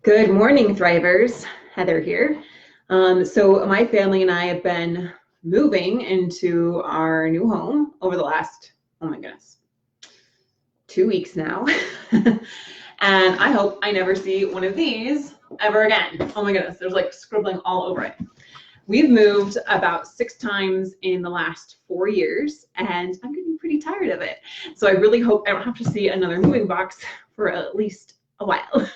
Good morning, Thrivers. Heather here. So my family and I have been moving into our new home over the last, oh my goodness, 2 weeks now. And I hope I never see one of these ever again. Oh my goodness, there's like scribbling all over it. We've moved about 6 times in the last 4 years, and I'm getting pretty tired of it. So I really hope I don't have to see another moving box for at least a while.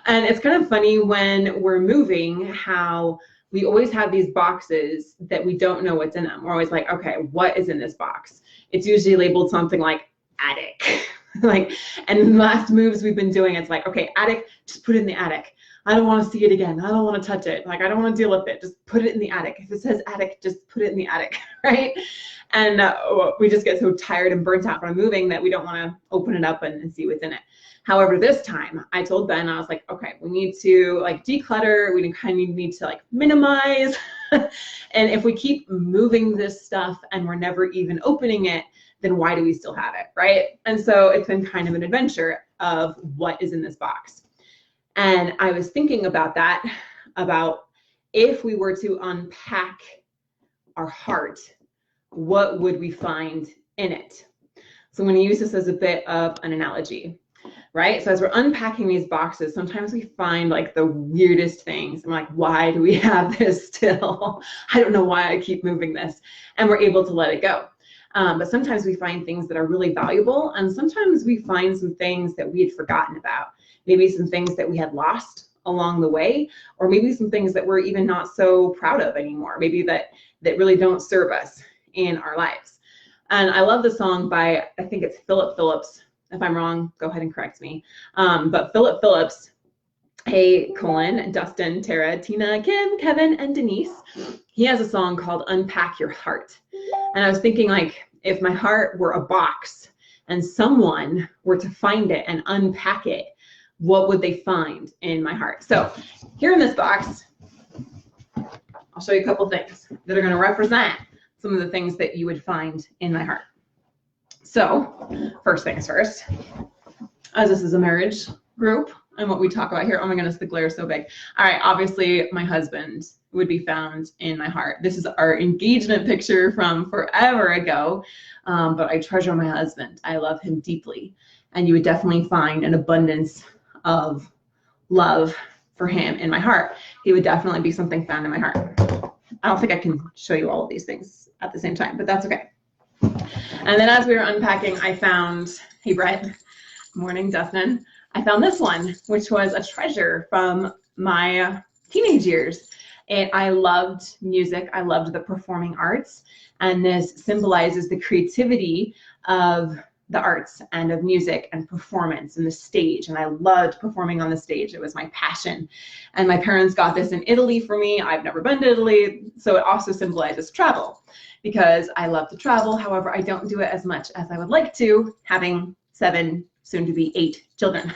And it's kind of funny when we're moving how we always have these boxes that we don't know what's in them. We're always like, okay, what is in this box? It's usually labeled something like attic. And the last moves we've been doing, it's like, okay, attic, just put it in the attic. I don't want to see it again. I don't want to touch it. I don't want to deal with it. Just put it in the attic. If it says attic, just put it in the attic, right? And we just get so tired and burnt out from moving that we don't want to open it up and see what's in it. However, this time I told Ben, I was like, okay, we need to declutter. We kind of need to minimize. And if we keep moving this stuff and we're never even opening it, then why do we still have it, right? And so it's been kind of an adventure of what is in this box. And I was thinking about that, about if we were to unpack our heart, what would we find in it? So I'm going to use this as a bit of an analogy, right? So as we're unpacking these boxes, sometimes we find the weirdest things. I'm like, why do we have this still? I don't know why I keep moving this. And we're able to let it go. But sometimes we find things that are really valuable, and sometimes we find some things that we had forgotten about. Maybe some things that we had lost along the way, or maybe some things that we're even not so proud of anymore, maybe that really don't serve us in our lives. And I love the song by, I think it's Philip Phillips. If I'm wrong, go ahead and correct me. But Philip Phillips, Dustin, Tara, Tina, Kim, Kevin, and Denise, he has a song called Unpack Your Heart. And I was thinking, if my heart were a box and someone were to find it and unpack it, what would they find in my heart? So here in this box, I'll show you a couple things that are going to represent some of the things that you would find in my heart. So first things first, as this is a marriage group and what we talk about here, oh my goodness, the glare is so big. All right, obviously my husband would be found in my heart. This is our engagement picture from forever ago, but I treasure my husband. I love him deeply, and you would definitely find an abundance of love for him in my heart. He would definitely be something found in my heart. I don't think I can show you all of these things at the same time, but that's okay. And then as we were unpacking, I found, hey Brett, morning Dustin, I found this one, which was a treasure from my teenage years. And I loved music, I loved the performing arts, and this symbolizes the creativity of the arts and of music and performance and the stage. And I loved performing on the stage. It was my passion. And my parents got this in Italy for me. I've never been to Italy. So it also symbolizes travel, because I love to travel. However, I don't do it as much as I would like to, having 7, soon to be 8 children.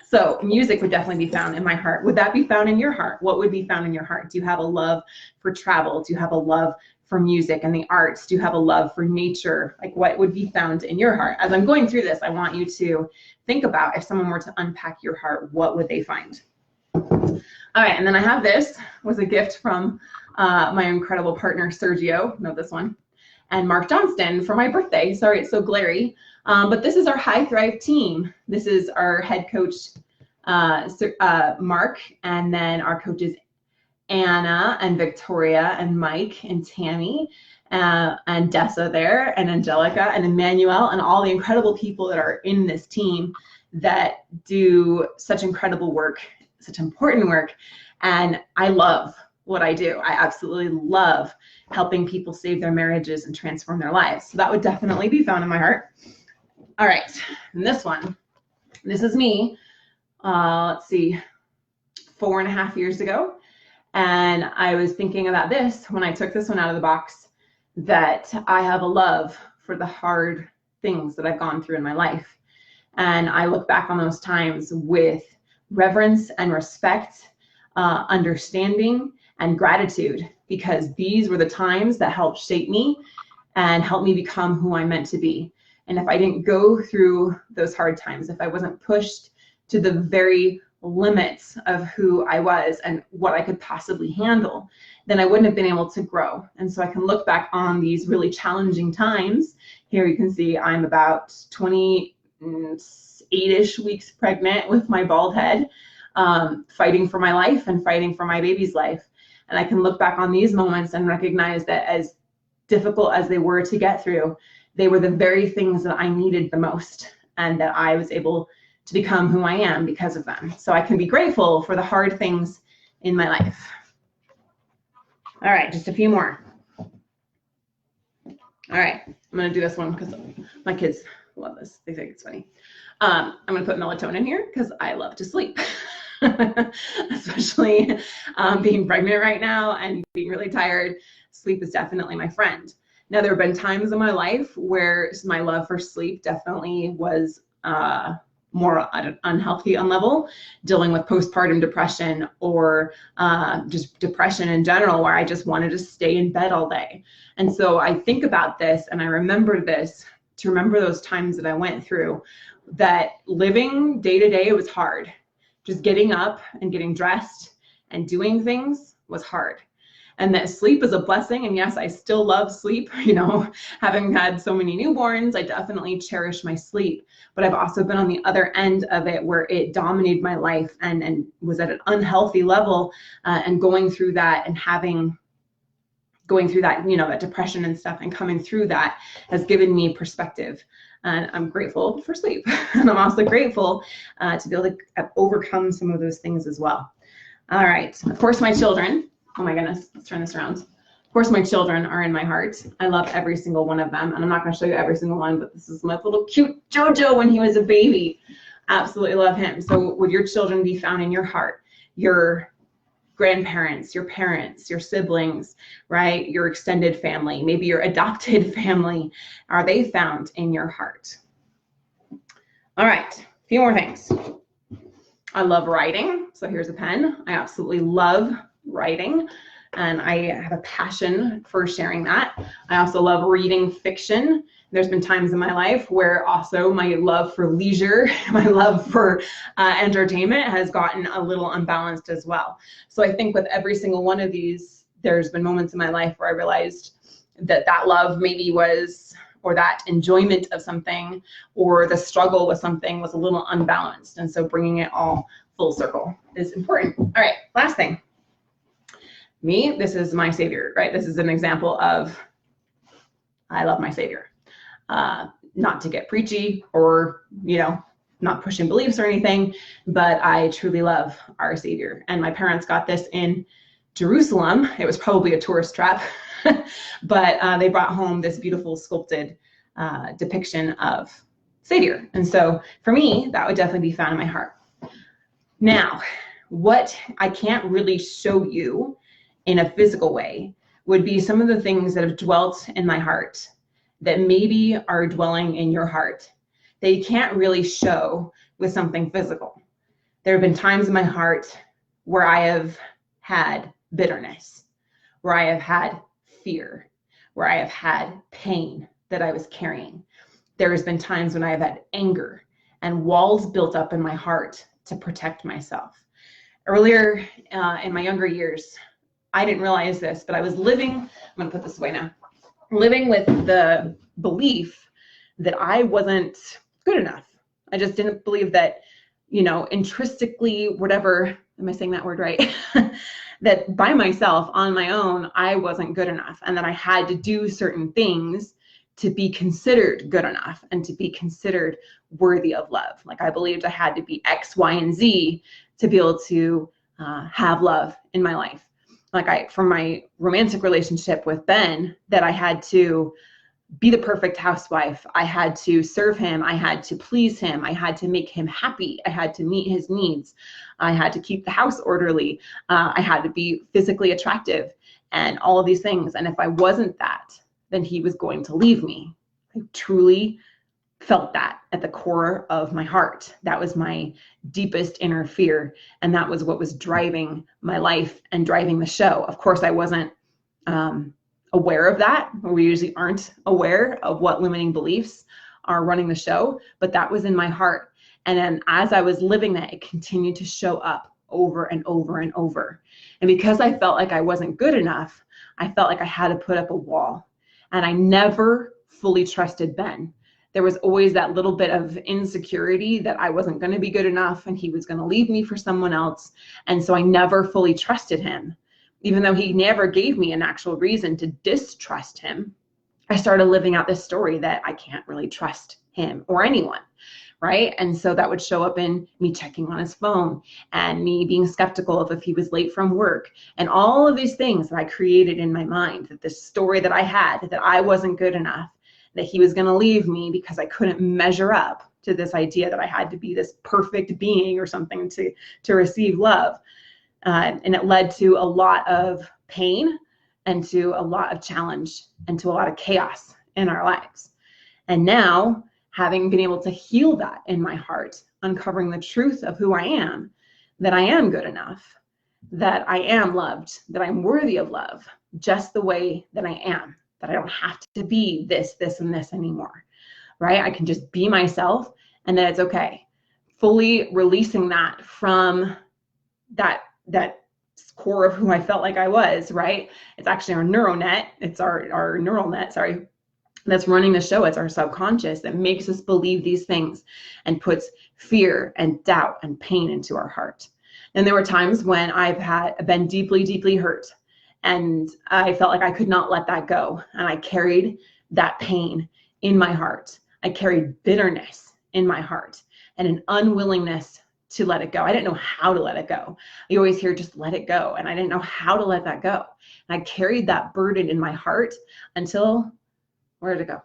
So music would definitely be found in my heart. Would that be found in your heart? What would be found in your heart? Do you have a love for travel? Do you have a love for music and the arts? Do you have a love for nature? What would be found in your heart? As I'm going through this, I want you to think about, if someone were to unpack your heart, what would they find? All right, and then I have this, was a gift from my incredible partner, Sergio, know this one, and Mark Johnston for my birthday. Sorry, it's so glary. But this is our High Thrive team. This is our head coach, Mark, and then our coaches, Anna and Victoria and Mike and Tammy and Dessa there, and Angelica and Emmanuel, and all the incredible people that are in this team that do such incredible work, such important work. And I love what I do. I absolutely love helping people save their marriages and transform their lives. So that would definitely be found in my heart. All right, and this one, this is me, let's see, 4.5 years ago. And I was thinking about this when I took this one out of the box, that I have a love for the hard things that I've gone through in my life. And I look back on those times with reverence and respect, understanding and gratitude, because these were the times that helped shape me and help me become who I'm meant to be. And if I didn't go through those hard times, if I wasn't pushed to the very limits of who I was and what I could possibly handle, then I wouldn't have been able to grow. And so I can look back on these really challenging times. Here you can see I'm about 28-ish weeks pregnant with my bald head, fighting for my life and fighting for my baby's life. And I can look back on these moments and recognize that as difficult as they were to get through, they were the very things that I needed the most, and that I was able to become who I am because of them. So I can be grateful for the hard things in my life. All right, just a few more. All right, I'm gonna do this one because my kids love this. They think it's funny. I'm gonna put melatonin here because I love to sleep. Especially being pregnant right now and being really tired, sleep is definitely my friend. Now, there have been times in my life where my love for sleep definitely was more at an unhealthy level, dealing with postpartum depression or just depression in general, where I just wanted to stay in bed all day. And so I think about this and I remember this to remember those times that I went through, that living day to day was hard. Just getting up and getting dressed and doing things was hard. And that sleep is a blessing. And yes, I still love sleep. You know, having had so many newborns, I definitely cherish my sleep. But I've also been on the other end of it where it dominated my life and was at an unhealthy level, and going through that and going through that, you know, that depression and stuff, and coming through that has given me perspective. And I'm grateful for sleep. And I'm also grateful to be able to overcome some of those things as well. All right, of course, my children, oh my goodness, let's turn this around. Of course, my children are in my heart. I love every single one of them. And I'm not gonna show you every single one, but this is my little cute Jojo when he was a baby. Absolutely love him. So would your children be found in your heart? Your grandparents, your parents, your siblings, right? Your extended family, maybe your adopted family, are they found in your heart? All right, a few more things. I love writing. So here's a pen. I absolutely love writing, and I have a passion for sharing that. I also love reading fiction. There's been times in my life where also my love for leisure, my love for entertainment has gotten a little unbalanced as well. So I think with every single one of these, there's been moments in my life where I realized that that love maybe was, or that enjoyment of something, or the struggle with something was a little unbalanced. And so bringing it all full circle is important. All right, last thing. Me, this is my savior, right? This is an example of, I love my savior. Not to get preachy or, you know, not pushing beliefs or anything, but I truly love our Savior. And my parents got this in Jerusalem. It was probably a tourist trap, but they brought home this beautiful sculpted depiction of Savior. And so for me, that would definitely be found in my heart. Now, what I can't really show you in a physical way would be some of the things that have dwelt in my heart that maybe are dwelling in your heart that you can't really show with something physical. There have been times in my heart where I have had bitterness, where I have had fear, where I have had pain that I was carrying. There has been times when I have had anger and walls built up in my heart to protect myself. Earlier in my younger years, I didn't realize this, but I was living, I'm gonna put this away now, living with the belief that I wasn't good enough. I just didn't believe that, you know, intrinsically, whatever, am I saying that word right? That by myself, on my own, I wasn't good enough, and that I had to do certain things to be considered good enough and to be considered worthy of love. Like I believed I had to be X, Y, and Z to be able to have love in my life. Like from my romantic relationship with Ben, that I had to be the perfect housewife. I had to serve him. I had to please him. I had to make him happy. I had to meet his needs. I had to keep the house orderly. I had to be physically attractive and all of these things. And if I wasn't that, then he was going to leave me. I truly felt that at the core of my heart. That was my deepest inner fear. And that was what was driving my life and driving the show. Of course, I wasn't aware of that. We usually aren't aware of what limiting beliefs are running the show, but that was in my heart. And then as I was living that, it continued to show up over and over and over. And because I felt like I wasn't good enough, I felt like I had to put up a wall. And I never fully trusted Ben. There was always that little bit of insecurity that I wasn't going to be good enough and he was going to leave me for someone else. And so I never fully trusted him. Even though he never gave me an actual reason to distrust him, I started living out this story that I can't really trust him or anyone, right? And so that would show up in me checking on his phone and me being skeptical of if he was late from work and all of these things that I created in my mind, that this story that I had, that I wasn't good enough, that he was going to leave me because I couldn't measure up to this idea that I had to be this perfect being or something to receive love. And it led to a lot of pain and to a lot of challenge and to a lot of chaos in our lives. And now, having been able to heal that in my heart, uncovering the truth of who I am, that I am good enough, that I am loved, that I'm worthy of love, just the way that I am, that I don't have to be this, and this anymore, right? I can just be myself and that it's okay. Fully releasing that from that core of who I felt like I was, right? It's actually our neural net. It's our neural net, sorry, that's running the show. It's our subconscious that makes us believe these things and puts fear and doubt and pain into our heart. And there were times when I've been deeply, deeply hurt and I felt like I could not let that go. And I carried that pain in my heart. I carried bitterness in my heart and an unwillingness to let it go. I didn't know how to let it go. You always hear just let it go. And I didn't know how to let that go. And I carried that burden in my heart until, where did it go?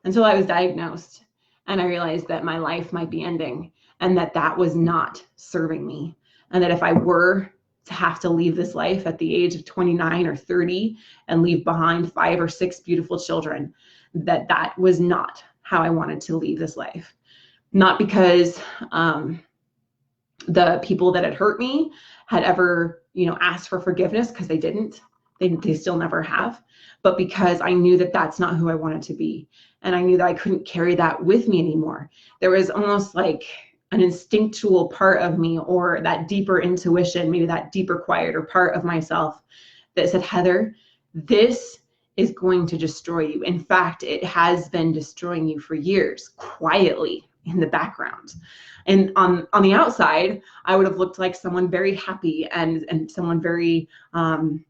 Until I was diagnosed and I realized that my life might be ending and that was not serving me. And that if I were to have to leave this life at the age of 29 or 30 and leave behind 5 or 6 beautiful children, that was not how I wanted to leave this life. Not because the people that had hurt me had ever, asked for forgiveness, because they didn't. They still never have. But because I knew that that's not who I wanted to be. And I knew that I couldn't carry that with me anymore. There was almost like an instinctual part of me, or that deeper intuition, maybe that deeper, quieter part of myself that said, Heather, this is going to destroy you. In fact, it has been destroying you for years, quietly in the background. And on the outside, I would have looked like someone very happy and someone very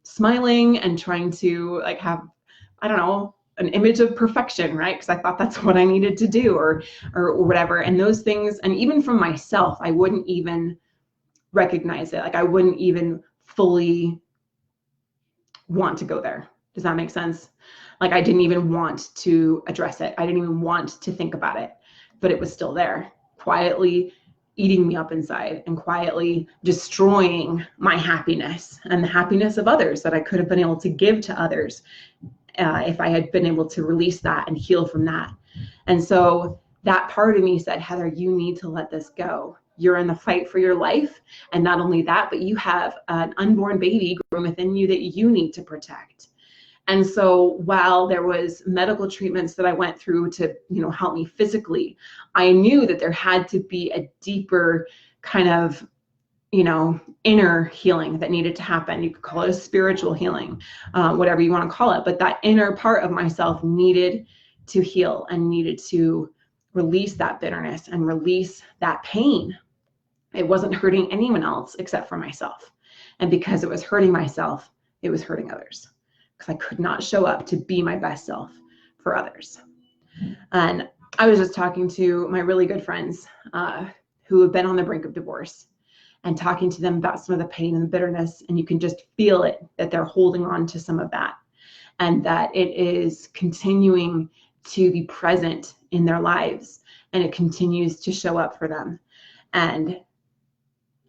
smiling and trying to have, I don't know, an image of perfection, right? Because I thought that's what I needed to do or whatever. And those things, and even from myself, I wouldn't even recognize it. I wouldn't even fully want to go there. Does that make sense? I didn't even want to address it. I didn't even want to think about it, but it was still there, quietly eating me up inside and quietly destroying my happiness and the happiness of others that I could have been able to give to others if I had been able to release that and heal from that. And so that part of me said, Heather, you need to let this go. You're in the fight for your life. And not only that, but you have an unborn baby growing within you that you need to protect. And so while there was medical treatments that I went through to, help me physically, I knew that there had to be a deeper kind of, inner healing that needed to happen. You could call it a spiritual healing, whatever you want to call it. But that inner part of myself needed to heal and needed to release that bitterness and release that pain. It wasn't hurting anyone else except for myself. And because it was hurting myself, it was hurting others. Because I could not show up to be my best self for others. And I was just talking to my really good friends who have been on the brink of divorce and talking to them about some of the pain and the bitterness. And you can just feel it, that they're holding on to some of that and that it is continuing to be present in their lives and it continues to show up for them. And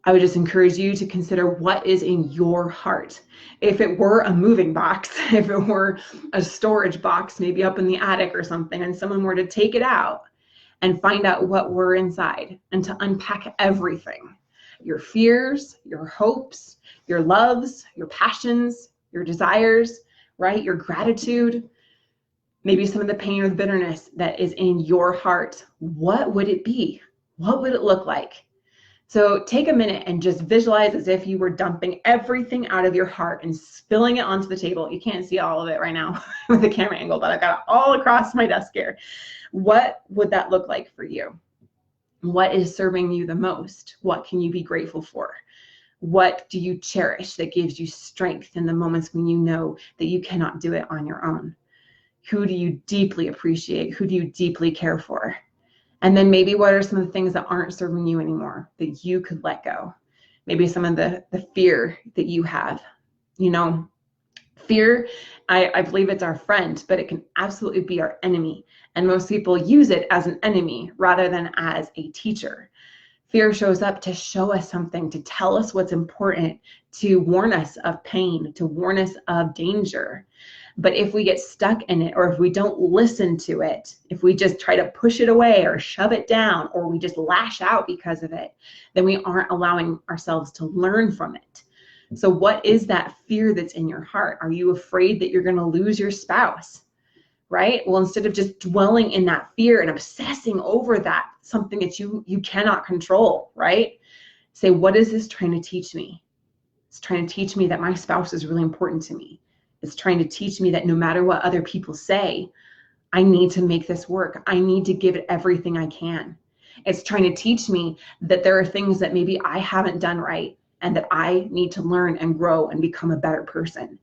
I would just encourage you to consider what is in your heart. If it were a moving box, if it were a storage box, maybe up in the attic or something, and someone were to take it out and find out what were inside and to unpack everything, your fears, your hopes, your loves, your passions, your desires, right? Your gratitude, maybe some of the pain or the bitterness that is in your heart, what would it be? What would it look like? So take a minute and just visualize as if you were dumping everything out of your heart and spilling it onto the table. You can't see all of it right now with the camera angle, but I've got it all across my desk here. What would that look like for you? What is serving you the most? What can you be grateful for? What do you cherish that gives you strength in the moments when you know that you cannot do it on your own? Who do you deeply appreciate? Who do you deeply care for? And then maybe what are some of the things that aren't serving you anymore that you could let go? Maybe some of the fear that you have. You know, fear, I believe it's our friend, but it can absolutely be our enemy. And most people use it as an enemy rather than as a teacher. Fear shows up to show us something, to tell us what's important, to warn us of pain, to warn us of danger. But if we get stuck in it, or if we don't listen to it, if we just try to push it away or shove it down, or we just lash out because of it, then we aren't allowing ourselves to learn from it. So what is that fear that's in your heart? Are you afraid that you're going to lose your spouse? Right? Well, instead of just dwelling in that fear and obsessing over that, something that you cannot control, right? Say, what is this trying to teach me? It's trying to teach me that my spouse is really important to me. It's trying to teach me that no matter what other people say, I need to make this work. I need to give it everything I can. It's trying to teach me that there are things that maybe I haven't done right and that I need to learn and grow and become a better person.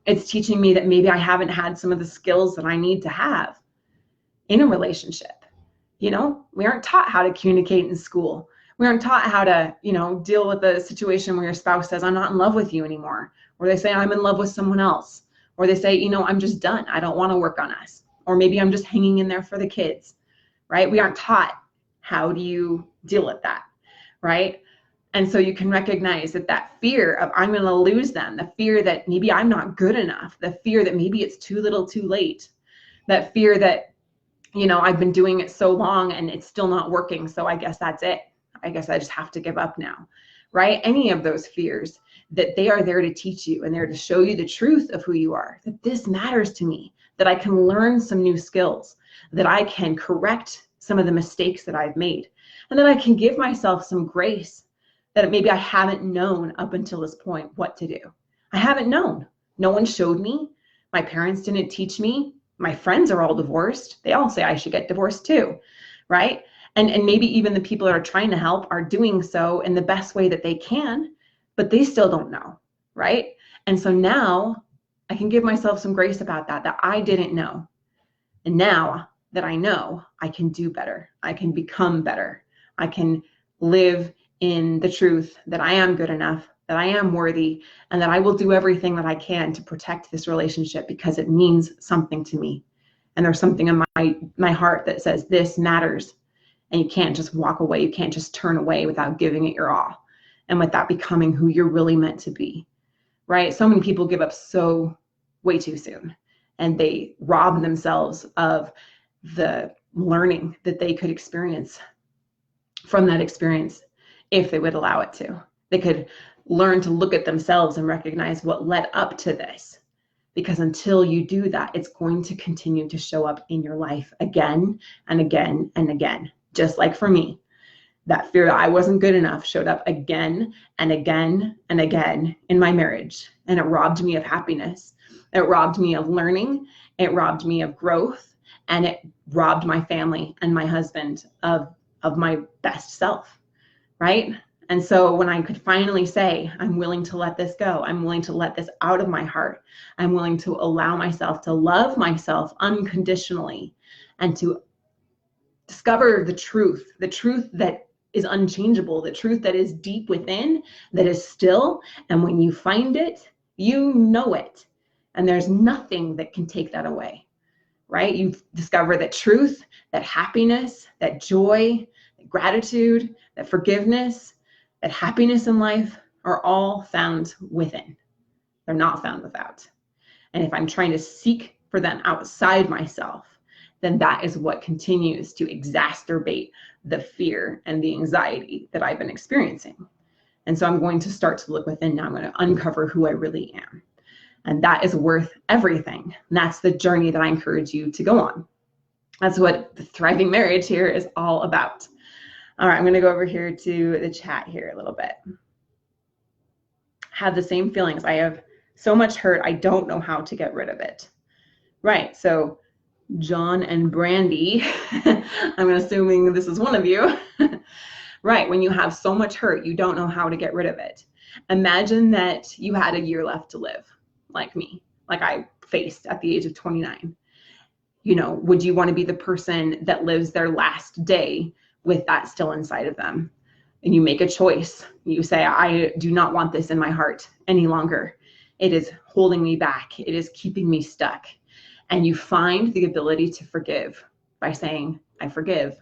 It's teaching me that maybe I haven't had some of the skills that I need to have in a relationship. You know, we aren't taught how to communicate in school. We aren't taught how to, deal with a situation where your spouse says, I'm not in love with you anymore. Or they say, I'm in love with someone else. Or they say, I'm just done. I don't want to work on us. Or maybe I'm just hanging in there for the kids, right? We aren't taught how do you deal with that, right? And so you can recognize that fear of I'm going to lose them, the fear that maybe I'm not good enough, the fear that maybe it's too little too late, that fear that, I've been doing it so long and it's still not working. So I guess that's it. I guess I just have to give up now, right? Any of those fears, that they are there to teach you and they're to show you the truth of who you are, that this matters to me, that I can learn some new skills, that I can correct some of the mistakes that I've made, and that I can give myself some grace that maybe I haven't known up until this point what to do. I haven't known. No one showed me. My parents didn't teach me. My friends are all divorced. They all say I should get divorced too, right? And maybe even the people that are trying to help are doing so in the best way that they can, but they still don't know, right? And so now I can give myself some grace about that I didn't know. And now that I know, I can do better. I can become better. I can live in the truth that I am good enough, that I am worthy, and that I will do everything that I can to protect this relationship because it means something to me. And there's something in my heart that says this matters. And you can't just walk away. You can't just turn away without giving it your all and without becoming who you're really meant to be, right? So many people give up way too soon, and they rob themselves of the learning that they could experience from that experience if they would allow it to. They could learn to look at themselves and recognize what led up to this. Because until you do that, it's going to continue to show up in your life again and again and again. Just like for me, that fear that I wasn't good enough showed up again and again and again in my marriage. And it robbed me of happiness. It robbed me of learning. It robbed me of growth. And it robbed my family and my husband of my best self, right? And so when I could finally say, I'm willing to let this go, I'm willing to let this out of my heart, I'm willing to allow myself to love myself unconditionally and to discover the truth that is unchangeable, the truth that is deep within, that is still. And when you find it, you know it. And there's nothing that can take that away, right? You discover that truth, that happiness, that joy, that gratitude, that forgiveness, that happiness in life are all found within. They're not found without. And if I'm trying to seek for them outside myself, then that is what continues to exacerbate the fear and the anxiety that I've been experiencing. And so I'm going to start to look within now. I'm going to uncover who I really am. And that is worth everything. And that's the journey that I encourage you to go on. That's what the thriving marriage here is all about. All right, I'm going to go over here to the chat here a little bit. Have the same feelings. I have so much hurt, I don't know how to get rid of it. Right, so John and Brandy, I'm assuming this is one of you. Right, when you have so much hurt, you don't know how to get rid of it. Imagine that you had a year left to live, like me, like I faced at the age of 29. You know, would you want to be the person that lives their last day with that still inside of them? And you make a choice. You say, I do not want this in my heart any longer. It is holding me back. It is keeping me stuck. And you find the ability to forgive by saying, I forgive,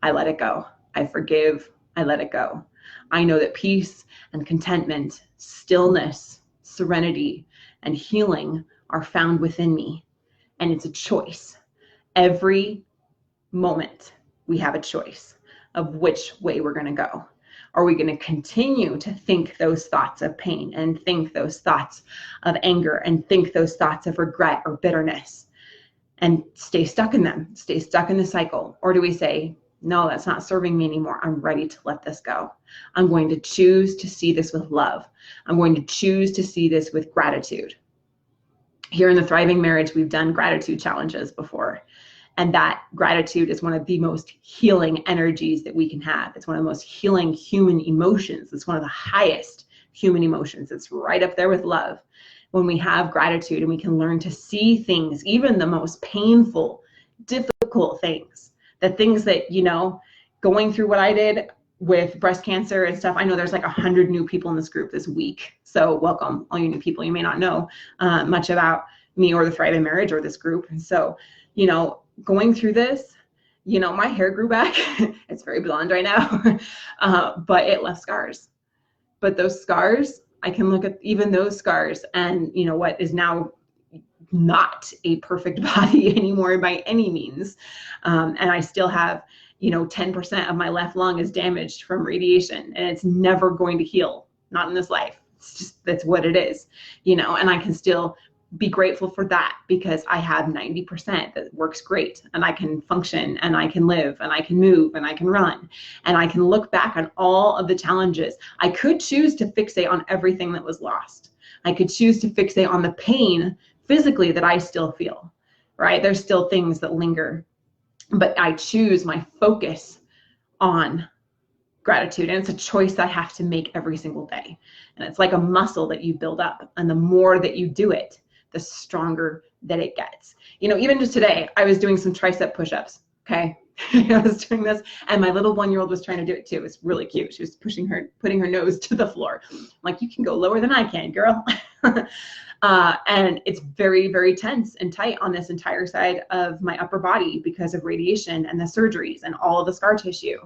I let it go. I forgive, I let it go. I know that peace and contentment, stillness, serenity, and healing are found within me. And it's a choice. Every moment we have a choice of which way we're going to go. Are we going to continue to think those thoughts of pain and think those thoughts of anger and think those thoughts of regret or bitterness and stay stuck in them, stay stuck in the cycle? Or do we say, no, that's not serving me anymore. I'm ready to let this go. I'm going to choose to see this with love. I'm going to choose to see this with gratitude. Here in the Thriving Marriage, we've done gratitude challenges before. And that gratitude is one of the most healing energies that we can have. It's one of the most healing human emotions. It's one of the highest human emotions. It's right up there with love. When we have gratitude and we can learn to see things, even the most painful, difficult things, the things that, you know, going through what I did with breast cancer and stuff. I know there's like 100 new people in this group this week. So welcome, all you new people. You may not know much about me or the Thriving Marriage or this group. And so, you know, going through this, you know, my hair grew back. It's very blonde right now, but it left scars. But those scars, I can look at even those scars and, you know, what is now not a perfect body anymore by any means. And I still have, you know, 10% of my left lung is damaged from radiation, and it's never going to heal, not in this life. It's just, that's what it is, you know, and I can still be grateful for that because I have 90% that works great, and I can function and I can live and I can move and I can run and I can look back on all of the challenges. I could choose to fixate on everything that was lost. I could choose to fixate on the pain physically that I still feel, right? There's still things that linger, but I choose my focus on gratitude. And it's a choice I have to make every single day. And it's like a muscle that you build up. And the more that you do it, the stronger that it gets. You know, even just today, I was doing some tricep push-ups, okay? I was doing this, and my little 1-year-old was trying to do it too. It was really cute. She was putting her nose to the floor. I'm like, you can go lower than I can, girl. And it's very, very tense and tight on this entire side of my upper body because of radiation and the surgeries and all of the scar tissue.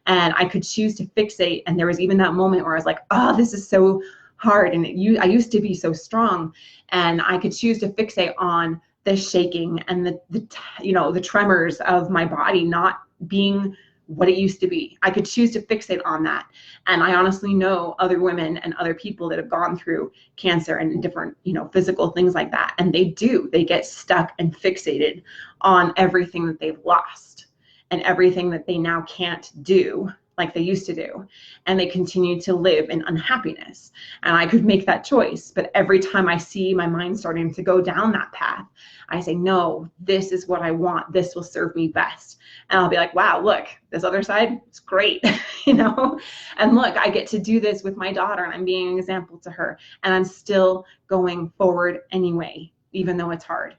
And I could choose to fixate. And there was even that moment where I was like, oh, this is so hard. And I used to be so strong. And I could choose to fixate on the shaking and the tremors of my body not being what it used to be. I could choose to fixate on that. And I honestly know other women and other people that have gone through cancer and different, you know, physical things like that. And they get stuck and fixated on everything that they've lost and everything that they now can't do like they used to do. And they continue to live in unhappiness. And I could make that choice. But every time I see my mind starting to go down that path, I say, no, this is what I want. This will serve me best. And I'll be like, wow, look, this other side is great, you know? And look, I get to do this with my daughter, and I'm being an example to her. And I'm still going forward anyway, even though it's hard,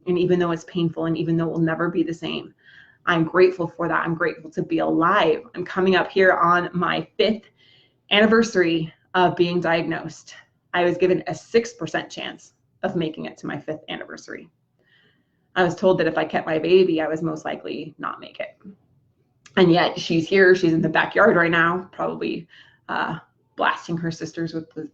and even though it's painful, and even though it will never be the same. I'm grateful for that. I'm grateful to be alive. I'm coming up here on my 5th anniversary of being diagnosed. I was given a 6% chance of making it to my 5th anniversary. I was told that if I kept my baby, I was most likely not make it. And yet she's here. She's in the backyard right now, probably blasting her sisters with the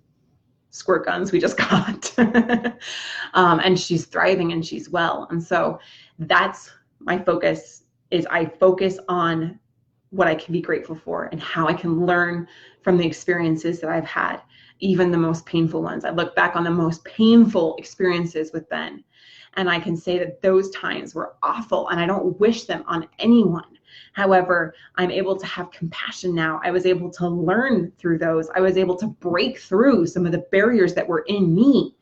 squirt guns we just got. And she's thriving and she's well. And so that's my focus. Is I focus on what I can be grateful for and how I can learn from the experiences that I've had, even the most painful ones. I look back on the most painful experiences with Ben, and I can say that those times were awful and I don't wish them on anyone. However, I'm able to have compassion now. I was able to learn through those. I was able to break through some of the barriers that were in me.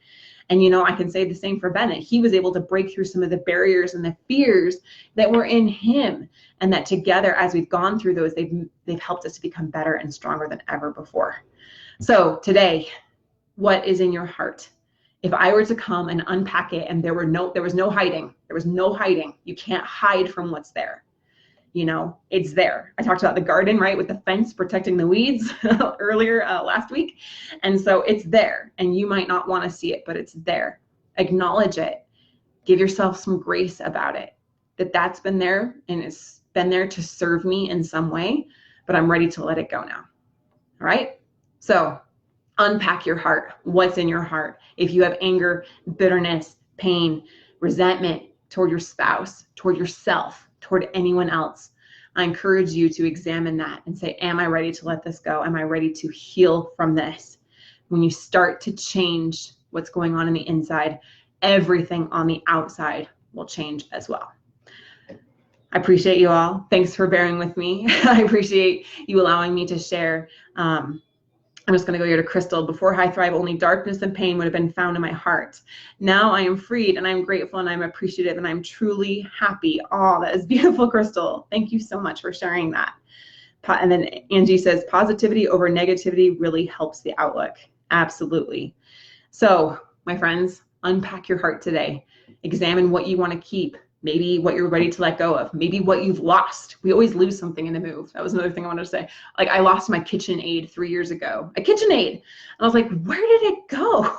And, you know, I can say the same for Bennett. He was able to break through some of the barriers and the fears that were in him. And that together, as we've gone through those, they've helped us to become better and stronger than ever before. So today, what is in your heart? If I were to come and unpack it and there was no hiding, you can't hide from what's there. You know, it's there. I talked about the garden, right, with the fence protecting the weeds earlier last week. And so it's there, and you might not want to see it, but it's there. Acknowledge it. Give yourself some grace about it, that's been there and it's been there to serve me in some way, but I'm ready to let it go now. All right. So unpack your heart. What's in your heart? If you have anger, bitterness, pain, resentment toward your spouse, toward yourself, toward anyone else, I encourage you to examine that and say, am I ready to let this go? Am I ready to heal from this? When you start to change what's going on in the inside, everything on the outside will change as well. I appreciate you all. Thanks for bearing with me. I appreciate you allowing me to share. I'm just going to go here to Crystal. Before High Thrive, only darkness and pain would have been found in my heart. Now I am freed and I'm grateful and I'm appreciative and I'm truly happy. Oh, that is beautiful, Crystal. Thank you so much for sharing that. And then Angie says, positivity over negativity really helps the outlook. Absolutely. So, my friends, unpack your heart today. Examine what you want to keep. Maybe what you're ready to let go of. Maybe what you've lost. We always lose something in the move. That was another thing I wanted to say. Like, I lost my KitchenAid 3 years ago. A KitchenAid. And I was like, where did it go?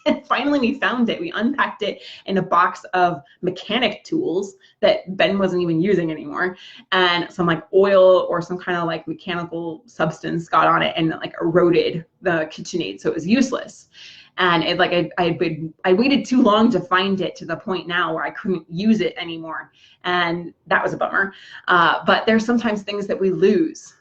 And finally we found it. We unpacked it in a box of mechanic tools that Ben wasn't even using anymore. And some like oil or some kind of like mechanical substance got on it and like eroded the KitchenAid. So it was useless. And it like I waited too long to find it to the point now where I couldn't use it anymore. And that was a bummer. But there's sometimes things that we lose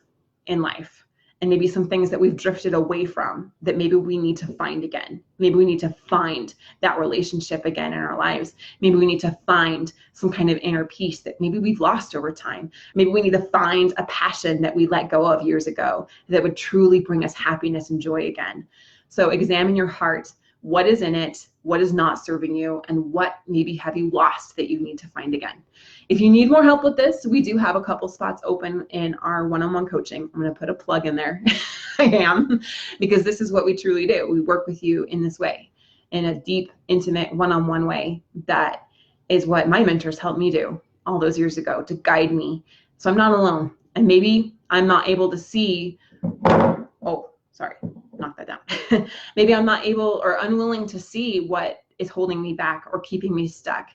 in life. And maybe some things that we've drifted away from that maybe we need to find again. Maybe we need to find that relationship again in our lives. Maybe we need to find some kind of inner peace that maybe we've lost over time. Maybe we need to find a passion that we let go of years ago that would truly bring us happiness and joy again. So examine your heart. What is in it? What is not serving you? And what maybe have you lost that you need to find again? If you need more help with this, we do have a couple spots open in our one-on-one coaching. I'm going to put a plug in there. I am, because this is what we truly do. We work with you in this way, in a deep, intimate, one-on-one way. That is what my mentors helped me do all those years ago, to guide me. So I'm not alone. And maybe I'm not able to see, oh, sorry, knock that down. Maybe I'm not able or unwilling to see what is holding me back or keeping me stuck.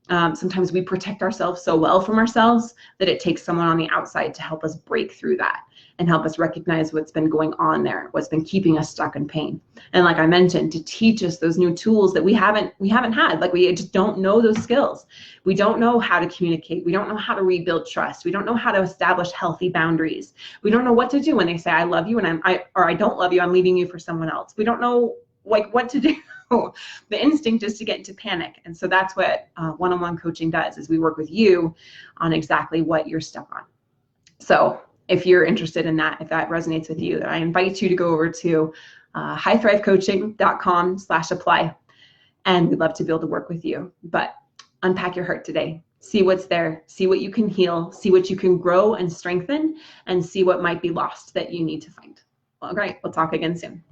Sometimes we protect ourselves so well from ourselves that it takes someone on the outside to help us break through that and help us recognize what's been going on there, what's been keeping us stuck in pain. And like I mentioned, to teach us those new tools that we haven't had. Like, we just don't know those skills. We don't know how to communicate. We don't know how to rebuild trust. We don't know how to establish healthy boundaries. We don't know what to do when they say, I love you, and I don't love you, I'm leaving you for someone else. We don't know like what to do. The instinct is to get into panic. And so that's what one-on-one coaching does, is we work with you on exactly what you're stuck on. So if you're interested in that, if that resonates with you, I invite you to go over to highthrivecoaching.com/apply. And we'd love to be able to work with you. But unpack your heart today. See what's there. See what you can heal. See what you can grow and strengthen, and see what might be lost that you need to find. All right, we'll talk again soon.